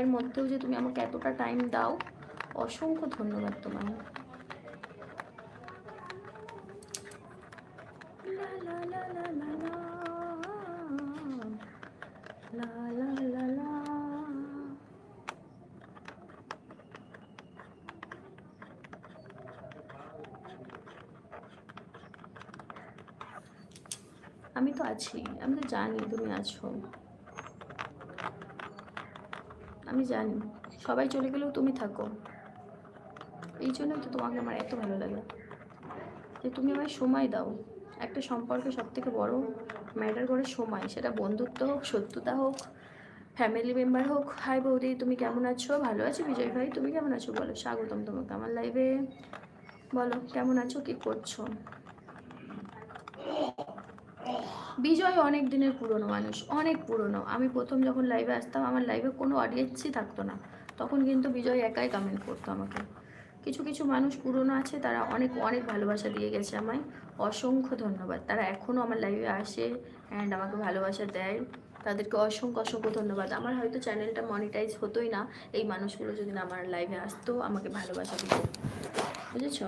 এর মধ্যেও যে তুমি আমাকে এতটা টাইম দাও, অসংখ্য ধন্যবাদ তোমায়। আমি তো আছি, আমি তো জানি তুমি আছো, আমি জানি। সবাই চলে গেলেও তুমি থাকো, এই জন্যই তো তোমাকে আমার এত ভালো লাগে, যে তুমি আমায় সময় দাও। একটা সম্পর্কে সব থেকে বড় ম্যাটার করে সময়, সেটা বন্ধুত্ব হোক, শত্রুতা হোক, ফ্যামিলি মেম্বার হোক। হাই বৌদি, তুমি কেমন আছো? ভালো আছি বিজয় ভাই, তুমি কেমন আছো বলো? স্বাগতম তোমাকে আমার লাইভে। বলো কেমন আছো, কি করছো? বিজয় অনেক দিনের পুরনো মানুষ, অনেক পুরনো। আমি প্রথম যখন লাইভে আসতাম, আমার লাইভে কোনো অডিয়েন্সই থাকতো না, তখন কিন্তু বিজয় একাই কমেন্ট করতো আমাকে। কিছু কিছু মানুষ পুরনো আছে, তারা অনেক অনেক ভালোবাসা দিয়ে গেছে আমায়, অসংখ্য ধন্যবাদ। তারা এখনও আমার লাইভে আসে অ্যান্ড আমাকে ভালোবাসা দেয়, তাদেরকে অসংখ্য অসংখ্য ধন্যবাদ। আমার হয়তো চ্যানেলটা মনিটাইজ হতোই না, এই মানুষগুলো যদি না আমার লাইভে আসতো, আমাকে ভালোবাসা দিত, বুঝেছো?